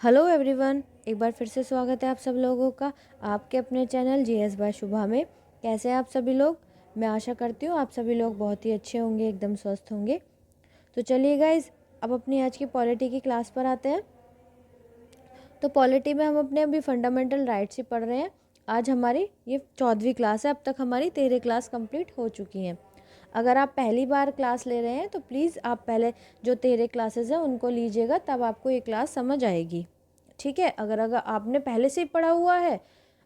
Hello everyone, एक बार फिर से स्वागत है आप सब लोगों का आपके अपने चैनल जीएस बाय शुभा में। कैसे हैं आप सभी लोग? मैं आशा करती हूँ आप सभी लोग बहुत ही अच्छे होंगे, एकदम स्वस्थ होंगे। तो चलिए गाइज, अब अपनी आज की पॉलिटी की क्लास पर आते हैं। तो पॉलिटी में हम अपने अभी फंडामेंटल राइट्स ही पढ़ रहे हैं। आज हमारी ये 14वीं क्लास है। अब तक हमारी 13 क्लास कंप्लीट हो चुकी हैं। अगर आप पहली बार क्लास ले रहे हैं तो प्लीज़ आप पहले जो 13 क्लासेस हैं उनको लीजिएगा, तब आपको ये क्लास समझ आएगी। ठीक है, अगर अगर आपने पहले से ही पढ़ा हुआ है,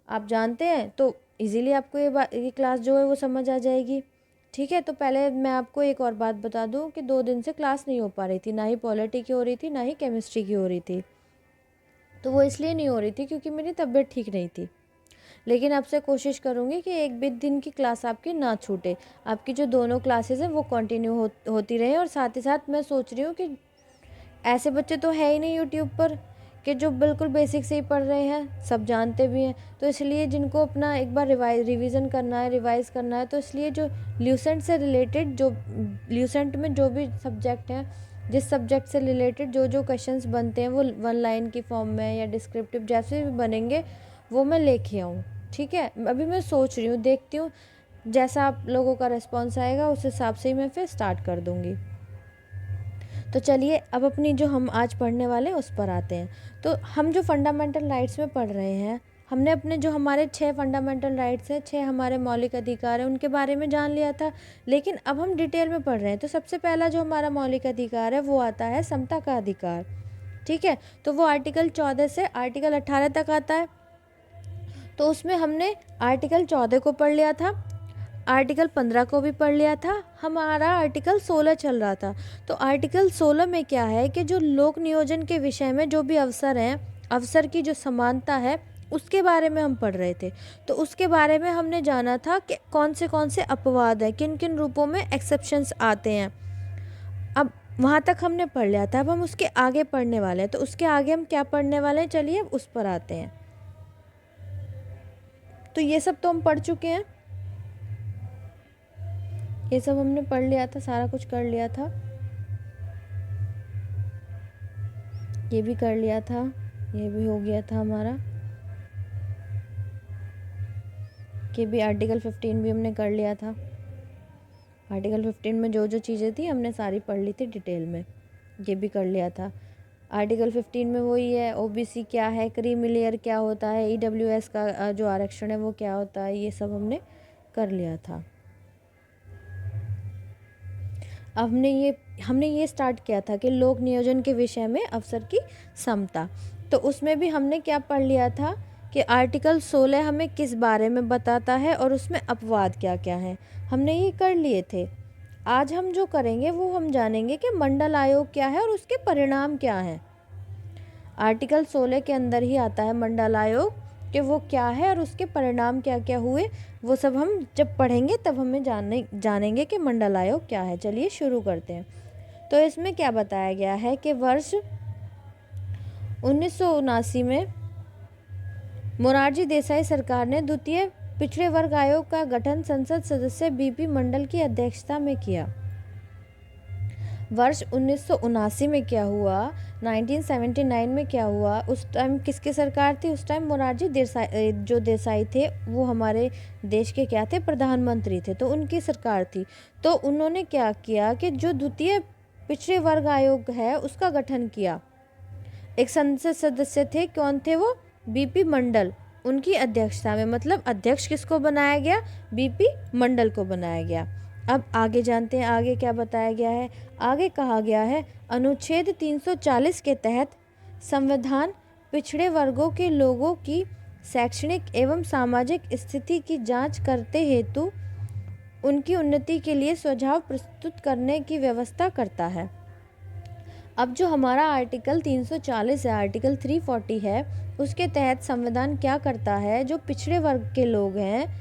आप जानते हैं, तो इजीली आपको ये क्लास जो है वो समझ आ जाएगी। ठीक है, तो पहले मैं आपको एक और बात बता दूं कि 2 दिन से क्लास नहीं हो पा रही थी, ना ही पॉलिटी की हो रही थी, ना ही केमिस्ट्री की हो रही थी। तो वो इसलिए नहीं हो रही थी क्योंकि मेरी तबीयत ठीक नहीं थी। लेकिन आपसे कोशिश करूँगी कि एक भी दिन की क्लास आपकी ना छूटे, आपकी जो दोनों क्लासेस हैं वो कंटिन्यू होती रहे। और साथ ही साथ मैं सोच रही हूँ कि ऐसे बच्चे तो है ही नहीं यूट्यूब पर कि जो बिल्कुल बेसिक से ही पढ़ रहे हैं, सब जानते भी हैं। तो इसलिए जिनको अपना एक बार रिवीजन करना है, रिवाइज करना है, तो इसलिए जो ल्यूसेंट से रिलेटेड, जो ल्यूसेंट में जो भी सब्जेक्ट हैं, जिस सब्जेक्ट से रिलेटेड जो जो क्वेश्चंस बनते हैं वो 1 लाइन की फॉर्म में या डिस्क्रिप्टिव जैसे भी बनेंगे वो मैं लेके आऊँ। ठीक है, अभी मैं सोच रही हूँ, देखती हूँ, जैसा आप लोगों का रिस्पॉन्स आएगा उस हिसाब से ही मैं फिर स्टार्ट कर दूँगी। तो चलिए अब अपनी जो हम आज पढ़ने वाले हैं उस पर आते हैं। तो हम जो फंडामेंटल राइट्स में पढ़ रहे हैं, हमने अपने जो हमारे 6 फंडामेंटल राइट्स हैं, 6 हमारे मौलिक अधिकार हैं, उनके बारे में जान लिया था। लेकिन अब हम डिटेल में पढ़ रहे हैं। तो सबसे पहला जो हमारा मौलिक अधिकार है वो आता है समता का अधिकार। ठीक है, तो वो आर्टिकल 14 से आर्टिकल 18 तक आता है। तो उसमें हमने आर्टिकल 14 को पढ़ लिया था, आर्टिकल 15 को भी पढ़ लिया था, हमारा आर्टिकल 16 चल रहा था। तो आर्टिकल 16 में क्या है कि जो लोक नियोजन के विषय में जो भी अवसर हैं, अवसर की जो समानता है उसके बारे में हम पढ़ रहे थे। तो उसके बारे में हमने जाना था कि कौन से अपवाद हैं, किन किन रूपों में एक्सेप्शंस आते हैं। अब वहाँ तक हमने पढ़ लिया था। अब हम उसके आगे पढ़ने वाले हैं। तो उसके आगे हम क्या पढ़ने वाले हैं, चलिए अब उस पर आते हैं। तो ये सब तो हम पढ़ चुके हैं, ये सब हमने पढ़ लिया था, सारा कुछ कर लिया था, ये भी कर लिया था, ये भी हो गया था हमारा, ये भी आर्टिकल 15 भी हमने कर लिया था। आर्टिकल 15 में जो जो चीज़ें थी हमने सारी पढ़ ली थी डिटेल में, ये भी कर लिया था। आर्टिकल 15 में वही है, ओबीसी क्या है, क्रीमी लेयर क्या होता है, ईडब्ल्यूएस का जो आरक्षण है वो क्या होता है, ये सब हमने कर लिया था। अब हमने ये स्टार्ट किया था कि लोक नियोजन के विषय में अवसर की समता। तो उसमें भी हमने क्या पढ़ लिया था कि आर्टिकल 16 हमें किस बारे में बताता है और उसमें अपवाद क्या क्या है, हमने ये कर लिए थे। आज हम जो करेंगे वो हम जानेंगे कि मंडल आयोग क्या है और उसके परिणाम क्या हैं। आर्टिकल 16 के अंदर ही आता है मंडल आयोग, कि वो क्या है और उसके परिणाम क्या क्या हुए। वो सब हम जब पढ़ेंगे तब हमें जानेंगे कि मंडल आयोग क्या है। चलिए शुरू करते हैं। तो इसमें क्या बताया गया है कि वर्ष 1979 में मोरारजी देसाई सरकार ने द्वितीय पिछड़े वर्ग आयोग का गठन संसद सदस्य बीपी मंडल की अध्यक्षता में किया। वर्ष 1979 में क्या हुआ, 1979 में क्या हुआ, उस टाइम किसकी सरकार थी? उस टाइम मोरारजी देसाई थे, वो हमारे देश के क्या थे, प्रधानमंत्री थे, तो उनकी सरकार थी। तो उन्होंने क्या किया कि जो द्वितीय पिछड़े वर्ग आयोग है उसका गठन किया। एक संसद सदस्य थे, कौन थे वो? बीपी मंडल, उनकी अध्यक्षता में। मतलब अध्यक्ष किसको बनाया गया? बीपी मंडल को बनाया गया। अब आगे जानते हैं आगे क्या बताया गया है। आगे कहा गया है अनुच्छेद 340 के तहत संविधान पिछड़े वर्गों के लोगों की शैक्षणिक एवं सामाजिक स्थिति की जांच करते हेतु उनकी उन्नति के लिए सुझाव प्रस्तुत करने की व्यवस्था करता है। अब जो हमारा आर्टिकल 340 है, आर्टिकल 340 है, उसके तहत संविधान क्या करता है, जो पिछड़े वर्ग के लोग हैं,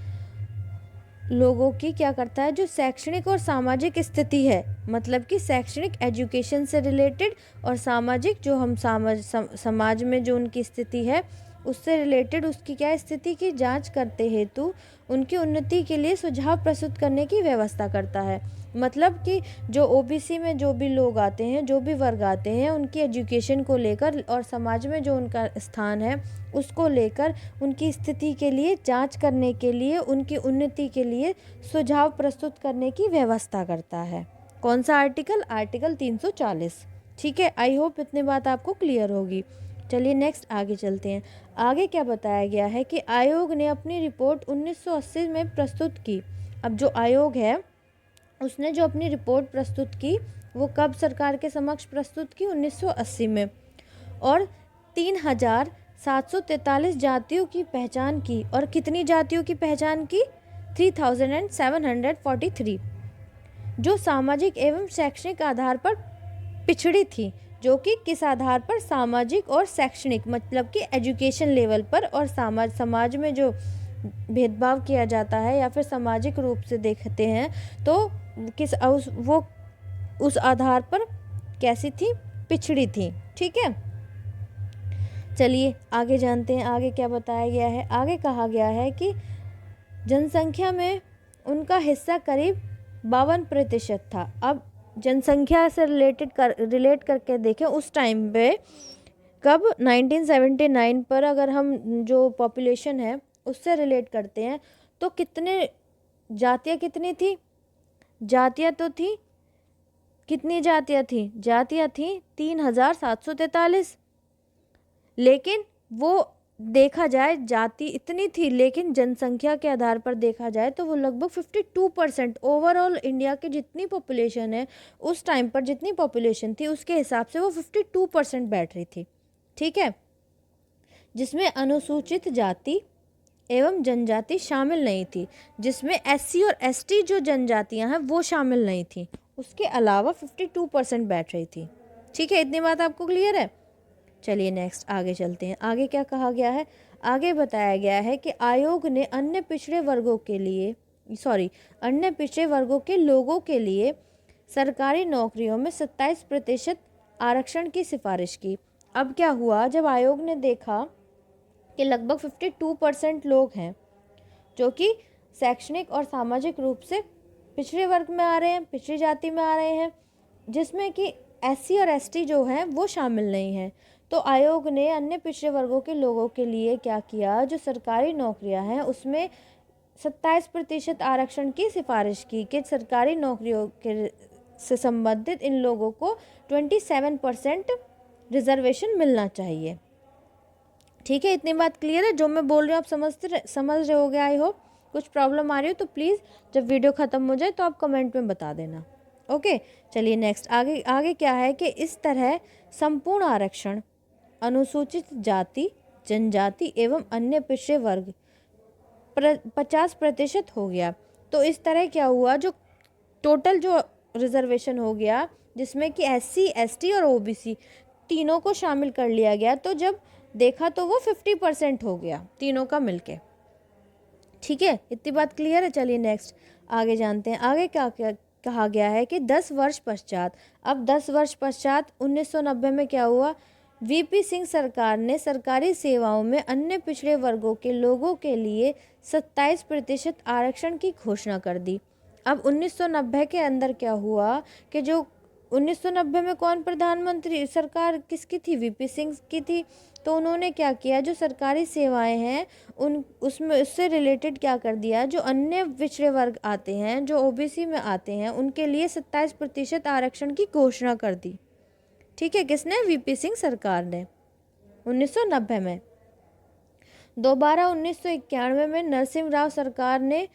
लोगों की क्या करता है, जो शैक्षणिक और सामाजिक स्थिति है, मतलब कि शैक्षणिक एजुकेशन से रिलेटेड और सामाजिक जो हम समाज में जो उनकी स्थिति है उससे रिलेटेड, उसकी क्या स्थिति की जांच करते हेतु उनकी उन्नति के लिए सुझाव प्रस्तुत करने की व्यवस्था करता है। मतलब कि जो ओबीसी में जो भी लोग आते हैं, जो भी वर्ग आते हैं, उनकी एजुकेशन को लेकर और समाज में जो उनका स्थान है उसको लेकर उनकी स्थिति के लिए जांच करने के लिए, उनकी उन्नति के लिए सुझाव प्रस्तुत करने की व्यवस्था करता है। कौन सा आर्टिकल? आर्टिकल 340। ठीक है, आई होप इतनी बात आपको क्लियर होगी। चलिए नेक्स्ट आगे चलते हैं। आगे क्या बताया गया है कि आयोग ने अपनी रिपोर्ट 1980 में प्रस्तुत की। अब जो आयोग है उसने जो अपनी रिपोर्ट प्रस्तुत की वो कब सरकार के समक्ष प्रस्तुत की? 1980 में। और 3743 जातियों की पहचान की। और कितनी जातियों की पहचान की? 3743, जो सामाजिक एवं शैक्षणिक आधार पर पिछड़ी थी। जो कि किस आधार पर? सामाजिक और शैक्षणिक, मतलब कि एजुकेशन लेवल पर, और समाज में जो भेदभाव किया जाता है या फिर सामाजिक रूप से देखते हैं तो उस आधार पर कैसी थी? पिछड़ी थी। ठीक है, चलिए आगे जानते हैं आगे क्या बताया गया है। आगे कहा गया है कि जनसंख्या में उनका हिस्सा करीब 52% था। अब जनसंख्या से रिलेट करके देखें उस टाइम पे, कब? 1979 पर अगर हम जो पॉपुलेशन है उससे रिलेट करते हैं तो कितने जातियाँ कितनी थी? जातियाँ तो थी, कितनी जातियाँ थी? जातियाँ थी 3743। लेकिन वो देखा जाए जाति इतनी थी, लेकिन जनसंख्या के आधार पर देखा जाए तो वो लगभग 52% ओवरऑल इंडिया की जितनी पॉपुलेशन है उस टाइम पर, जितनी पॉपुलेशन थी उसके हिसाब से वो 52% बैठ रही थी। ठीक है, जिसमें अनुसूचित जाति एवं जनजाति शामिल नहीं थी, जिसमें एससी और एसटी जो जनजातियां हैं वो शामिल नहीं थी। उसके अलावा 52% बैठ रही थी। ठीक है, इतनी बात आपको क्लियर है? चलिए नेक्स्ट आगे चलते हैं। आगे क्या कहा गया है? आगे बताया गया है कि आयोग ने अन्य पिछड़े वर्गों के लोगों के लिए सरकारी नौकरियों में 27% आरक्षण की सिफारिश की। अब क्या हुआ, जब आयोग ने देखा कि लगभग 52% लोग हैं जो कि शैक्षणिक और सामाजिक रूप से पिछड़े वर्ग में आ रहे हैं, पिछड़ी जाति में आ रहे हैं, जिसमें कि एससी और एसटी जो हैं वो शामिल नहीं हैं, तो आयोग ने अन्य पिछड़े वर्गों के लोगों के लिए क्या किया? जो सरकारी नौकरियां हैं उसमें 27% आरक्षण की सिफारिश की कि सरकारी नौकरियों के से संबंधित इन लोगों को 27% रिजर्वेशन मिलना चाहिए। ठीक है, इतनी बात क्लियर है? जो मैं बोल रही हूँ आप समझ रहे होगे आई होप। कुछ प्रॉब्लम आ रही हो तो प्लीज़ जब वीडियो ख़त्म हो जाए तो आप कमेंट में बता देना। ओके, चलिए नेक्स्ट आगे क्या है कि इस तरह संपूर्ण आरक्षण अनुसूचित जाति, जनजाति एवं अन्य पिछड़े वर्ग 50% हो गया। तो इस तरह क्या हुआ, जो टोटल जो रिजर्वेशन हो गया जिसमें कि एससी, एसटी और ओबीसी तीनों को शामिल कर लिया गया, तो जब देखा तो वो 50% हो गया तीनों का मिलके। ठीक है, इतनी बात क्लियर है? चलिए नेक्स्ट आगे जानते हैं। आगे क्या कहा गया है कि 10 वर्ष पश्चात, अब 10 वर्ष पश्चात 1990 में क्या हुआ? वीपी सिंह सरकार ने सरकारी सेवाओं में अन्य पिछड़े वर्गों के लोगों के लिए 27% आरक्षण की घोषणा कर दी। अब 1990 के अंदर क्या हुआ कि जो 1990 में कौन प्रधानमंत्री सरकार किसकी थी? वीपी सिंह की थी। तो उन्होंने क्या किया, जो सरकारी सेवाएं हैं उससे रिलेटेड क्या कर दिया, जो अन्य पिछड़े वर्ग आते हैं, जो ओबीसी में आते हैं, उनके लिए 27% आरक्षण की घोषणा कर दी। ठीक है, किसने? वीपी सिंह सरकार ने 1990 में। दोबारा 1991 में नरसिम्हा राव सरकार ने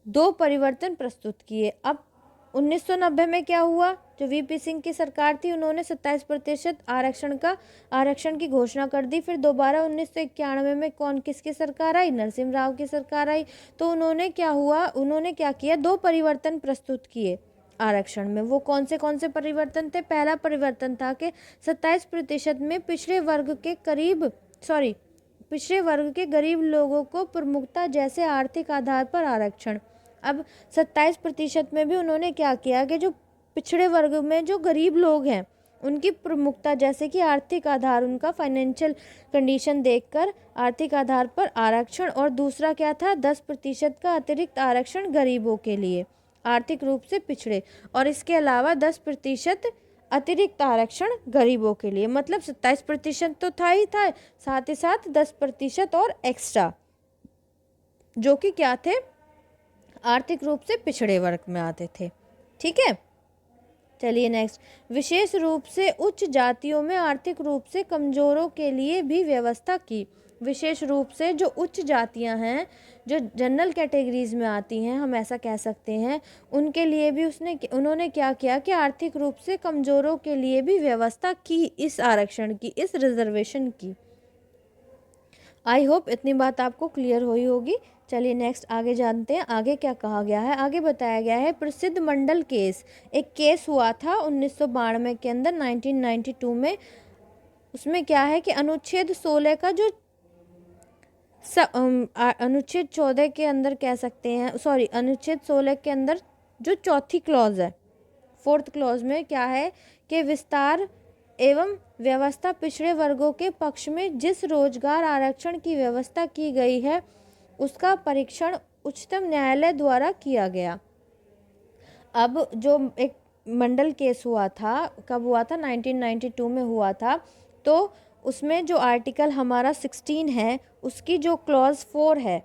2 परिवर्तन प्रस्तुत किए। अब 1990 में क्या हुआ, जो वीपी सिंह की सरकार थी उन्होंने 27% आरक्षण की घोषणा कर दी। फिर दोबारा 1991 में किसकी सरकार आई? नरसिम्हा राव की सरकार आई। तो उन्होंने क्या किया? 2 परिवर्तन प्रस्तुत किए आरक्षण में। वो कौन से परिवर्तन थे? पहला परिवर्तन था कि 27% में पिछड़े वर्ग के गरीब लोगों को प्रमुखता, जैसे आर्थिक आधार पर आरक्षण। अब 27% में भी उन्होंने क्या किया कि जो पिछड़े वर्ग में जो गरीब लोग हैं उनकी प्रमुखता, जैसे कि आर्थिक आधार, उनका फाइनेंशियल कंडीशन देखकर आर्थिक आधार पर आरक्षण। और दूसरा क्या था? 10% का अतिरिक्त आरक्षण गरीबों के लिए। आर्थिक रूप से पिछड़े, और इसके अलावा 10% अतिरिक्त आरक्षण गरीबों के लिए। मतलब 27% तो था ही था, साथ ही साथ 10% और एक्स्ट्रा, जो कि क्या थे, आर्थिक रूप से पिछड़े वर्ग में आते थे। ठीक है, चलिए नेक्स्ट, विशेष रूप से उच्च जातियों में आर्थिक रूप से कमजोरों के लिए भी व्यवस्था की। विशेष रूप से जो उच्च जातियां हैं, जो जनरल कैटेगरीज में आती हैं, हम ऐसा कह सकते हैं, उनके लिए भी उन्होंने क्या किया कि आर्थिक रूप से कमजोरों के लिए भी व्यवस्था की, इस आरक्षण की, इस रिजर्वेशन की। आई होप इतनी बात आपको क्लियर हुई होगी। चलिए नेक्स्ट आगे जानते हैं, आगे क्या कहा गया है। आगे बताया गया है प्रसिद्ध मंडल केस, एक केस हुआ था 1992 के अंदर, 1992 में। उसमें क्या है कि अनुच्छेद 16 का जो अनुच्छेद 14 के अंदर कह सकते हैं, सॉरी, अनुच्छेद 16 के अंदर जो चौथी क्लॉज है, 4th क्लॉज में क्या है कि विस्तार एवं व्यवस्था पिछड़े वर्गों के पक्ष में जिस रोजगार आरक्षण की व्यवस्था की गई है, उसका परीक्षण उच्चतम न्यायालय द्वारा किया गया। अब जो एक मंडल केस हुआ था, कब हुआ था, 1992 में हुआ था। तो उसमें जो आर्टिकल हमारा 16 है, उसकी जो क्लॉज 4 है,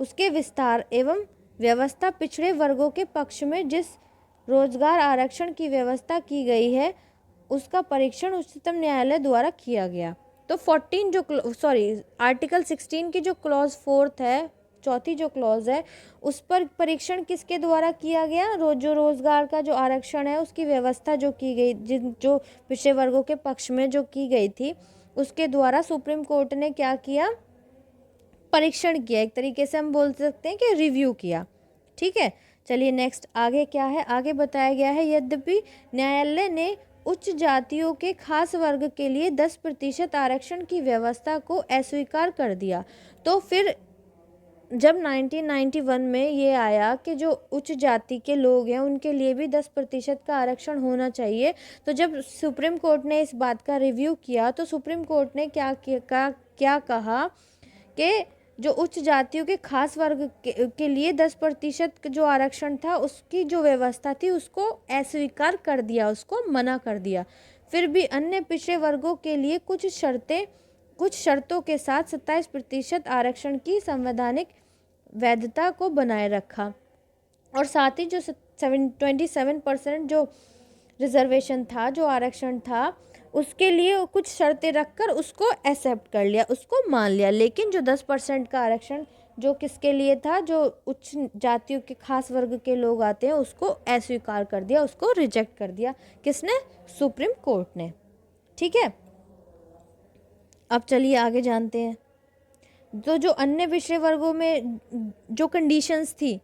उसके विस्तार एवं व्यवस्था पिछड़े वर्गों के पक्ष में जिस रोजगार आरक्षण की व्यवस्था की गई है, उसका परीक्षण उच्चतम न्यायालय द्वारा किया गया। तो 14 जो आर्टिकल 16 की जो क्लॉज 4 है, चौथी जो क्लॉज है, उस पर परीक्षण किसके द्वारा किया गया, जो रोजगार का जो आरक्षण है, उसकी व्यवस्था जो की गई, जो पिछड़े वर्गों के पक्ष में जो की गई थी, उसके द्वारा सुप्रीम कोर्ट ने क्या किया, परीक्षण किया। एक तरीके से हम बोल सकते हैं कि रिव्यू किया। ठीक है, चलिए नेक्स्ट आगे क्या है। आगे बताया गया है, यद्यपि न्यायालय ने उच्च जातियों के खास वर्ग के लिए 10% आरक्षण की व्यवस्था को अस्वीकार कर दिया। तो फिर जब 1991 में ये आया कि जो उच्च जाति के लोग हैं, उनके लिए भी 10% का आरक्षण होना चाहिए, तो जब सुप्रीम कोर्ट ने इस बात का रिव्यू किया, तो सुप्रीम कोर्ट ने क्या कहा कि जो उच्च जातियों के खास वर्ग के लिए 10% जो आरक्षण था, उसकी जो व्यवस्था थी, उसको अस्वीकार कर दिया, उसको मना कर दिया। फिर भी अन्य पिछड़े वर्गों के लिए कुछ शर्तों के साथ 27% आरक्षण की संवैधानिक वैधता को बनाए रखा, और साथ ही जो 27% जो रिजर्वेशन था, जो आरक्षण था, उसके लिए कुछ शर्तें रखकर उसको एक्सेप्ट कर लिया, उसको मान लिया। लेकिन जो 10% का आरक्षण जो किसके लिए था, जो उच्च जातियों के खास वर्ग के लोग आते हैं, उसको अस्वीकार कर दिया, उसको रिजेक्ट कर दिया। किसने, सुप्रीम कोर्ट ने। ठीक है, अब चलिए आगे जानते हैं। तो जो अन्य पिछड़े वर्गों में जो कंडीशंस थी,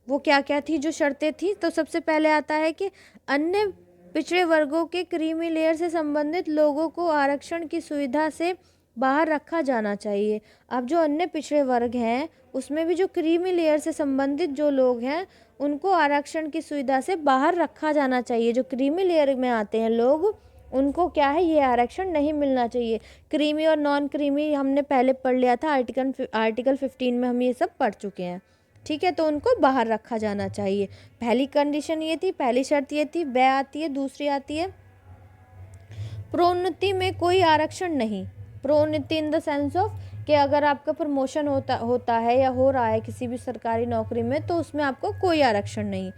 वो क्या क्या थी, जो शर्तें थी। तो सबसे पहले आता है कि अन्य पिछड़े वर्गों के क्रीमी लेयर से संबंधित लोगों को आरक्षण की सुविधा से बाहर रखा जाना चाहिए। अब जो अन्य पिछड़े वर्ग हैं, उसमें भी जो क्रीमी लेयर से संबंधित जो लोग हैं, उनको आरक्षण की सुविधा से बाहर रखा जाना चाहिए। जो क्रीमी लेयर में आते हैं लोग, उनको क्या है, ये आरक्षण नहीं मिलना चाहिए। क्रीमी और नॉन क्रीमी हमने पहले पढ़ लिया था, आर्टिकल 15 में हम ये सब पढ़ चुके हैं। ठीक है, तो उनको बाहर रखा जाना चाहिए। पहली कंडीशन ये थी, पहली शर्त ये थी। ब आती है, दूसरी आती है प्रोन्नति में कोई आरक्षण नहीं। प्रोन्नति इन द सेंस ऑफ कि अगर आपका प्रमोशन होता है या हो रहा है किसी भी सरकारी नौकरी में, तो उसमें आपको कोई आरक्षण नहीं।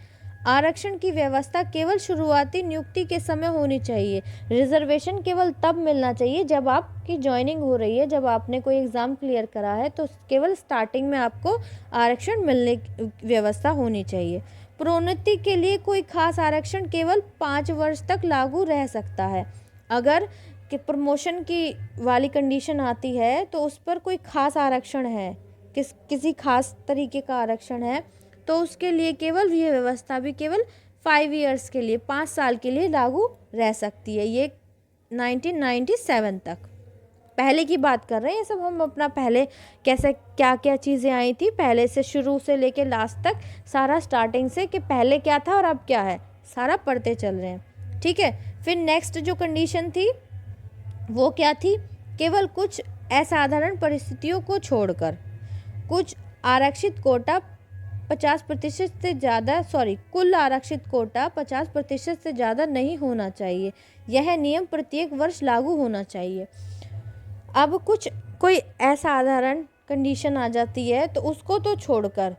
आरक्षण की व्यवस्था केवल शुरुआती नियुक्ति के समय होनी चाहिए। रिजर्वेशन केवल तब मिलना चाहिए जब आपकी ज्वाइनिंग हो रही है, जब आपने कोई एग्ज़ाम क्लियर करा है, तो केवल स्टार्टिंग में आपको आरक्षण मिलने की व्यवस्था होनी चाहिए। प्रोन्नति के लिए कोई खास आरक्षण केवल 5 वर्ष तक लागू रह सकता है। अगर कि प्रमोशन की वाली कंडीशन आती है, तो उस पर कोई खास आरक्षण है, किसी खास तरीके का आरक्षण है, तो उसके लिए केवल ये व्यवस्था भी केवल 5 ईयर्स के लिए, 5 साल के लिए लागू रह सकती है। ये 1997 तक पहले की बात कर रहे हैं। ये सब हम अपना पहले कैसे क्या क्या चीज़ें आई थी, पहले से शुरू से लेके लास्ट तक सारा स्टार्टिंग से कि पहले क्या था और अब क्या है, सारा पढ़ते चल रहे हैं। ठीक है, फिर नेक्स्ट जो कंडीशन थी वो क्या थी, केवल कुछ असाधारण परिस्थितियों को छोड़कर कुछ आरक्षित कोटा 50% से ज़्यादा कुल आरक्षित कोटा 50% से ज़्यादा नहीं होना चाहिए। यह नियम प्रत्येक वर्ष लागू होना चाहिए। अब कोई असाधारण कंडीशन आ जाती है तो उसको तो छोड़कर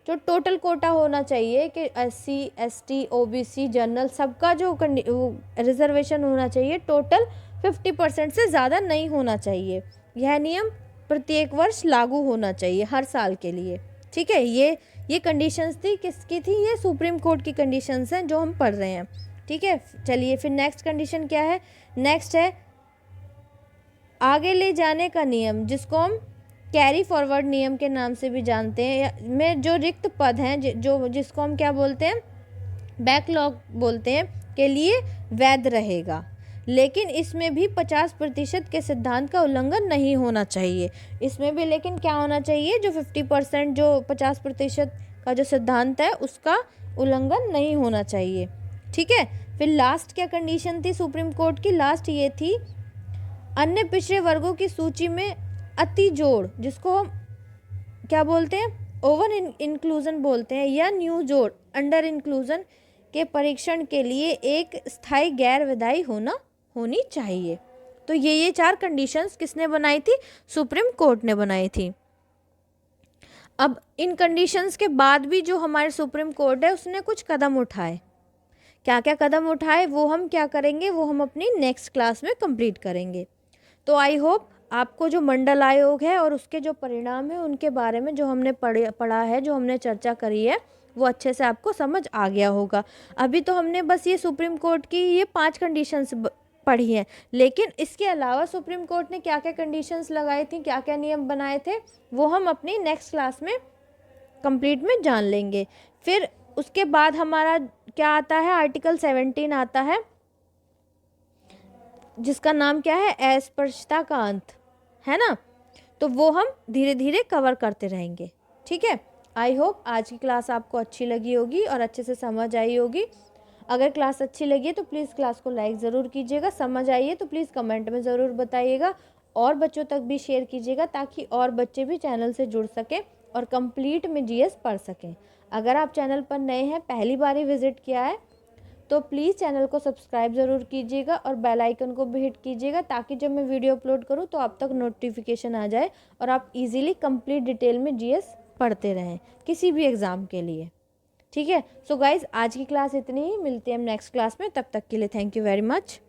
जो टोटल कोटा होना चाहिए कि SC ST OBC जनरल सबका जो रिजर्वेशन होना चाहिए टोटल 50% से ज़्यादा नहीं होना चाहिए। यह नियम प्रत्येक वर्ष लागू होना चाहिए हर साल के लिए। ठीक है, ये कंडीशंस थी, किसकी थी? ये सुप्रीम कोर्ट की कंडीशंस हैं जो हम पढ़ रहे हैं। ठीक है, चलिए फिर नेक्स्ट कंडीशन क्या है? नेक्स्ट है आगे ले जाने का नियम, जिसको हम कैरी फॉरवर्ड नियम के नाम से भी जानते हैं। में जो रिक्त पद हैं जिसको हम क्या बोलते हैं? बैकलॉग बोलते हैं, के लिए वैध रहेगा। लेकिन इसमें भी 50% के सिद्धांत का उल्लंघन नहीं होना चाहिए। इसमें भी लेकिन क्या होना चाहिए? जो 50% जो 50% का जो सिद्धांत है उसका उल्लंघन नहीं होना चाहिए। ठीक है, फिर लास्ट क्या कंडीशन थी सुप्रीम कोर्ट की? लास्ट ये थी अन्य पिछड़े वर्गों की सूची में अति जोड़, जिसको हम क्या बोलते हैं? ओवर इंक्लूजन बोलते हैं, या न्यू जोड़ अंडर इंक्लूजन के परीक्षण के लिए एक स्थायी गैर विधायी होनी चाहिए। तो ये 4 कंडीशंस किसने बनाई थी? सुप्रीम कोर्ट ने बनाई थी। अब इन कंडीशंस के बाद भी जो हमारे सुप्रीम कोर्ट है उसने कुछ कदम उठाए। क्या क्या कदम उठाए वो हम क्या करेंगे? वो हम अपनी नेक्स्ट क्लास में कंप्लीट करेंगे। तो आई होप आपको जो मंडल आयोग है और उसके जो परिणाम है उनके बारे में जो हमने पढ़ा है, जो हमने चर्चा करी है, वो अच्छे से आपको समझ आ गया होगा। अभी तो हमने बस ये सुप्रीम कोर्ट की ये 5 कंडीशंस पढ़ी हैं, लेकिन इसके अलावा सुप्रीम कोर्ट ने क्या क्या कंडीशंस लगाई थी, क्या क्या नियम बनाए थे, वो हम अपनी नेक्स्ट क्लास में कंप्लीट में जान लेंगे। फिर उसके बाद हमारा क्या आता है? आर्टिकल 17 आता है, जिसका नाम क्या है? अस्पृश्यता का अंत, है ना? तो वो हम धीरे धीरे कवर करते रहेंगे। ठीक है, आई होप आज की क्लास आपको अच्छी लगी होगी और अच्छे से समझ आई होगी। अगर क्लास अच्छी लगी है तो प्लीज़ क्लास को लाइक ज़रूर कीजिएगा। समझ आई है तो प्लीज़ कमेंट में ज़रूर बताइएगा और बच्चों तक भी शेयर कीजिएगा, ताकि और बच्चे भी चैनल से जुड़ सकें और कंप्लीट में GS पढ़ सकें। अगर आप चैनल पर नए हैं, पहली बार ही विज़िट किया है, तो प्लीज़ चैनल को सब्सक्राइब ज़रूर कीजिएगा और बेल आइकन को भी हिट कीजिएगा, ताकि जब मैं वीडियो अपलोड करूं तो आप तक नोटिफिकेशन आ जाए और आप इजीली कंप्लीट डिटेल में GS पढ़ते रहें किसी भी एग्ज़ाम के लिए। ठीक है, सो गाइज़ आज की क्लास इतनी ही, मिलते हैं हम नेक्स्ट क्लास में। तब तक के लिए थैंक यू वेरी मच।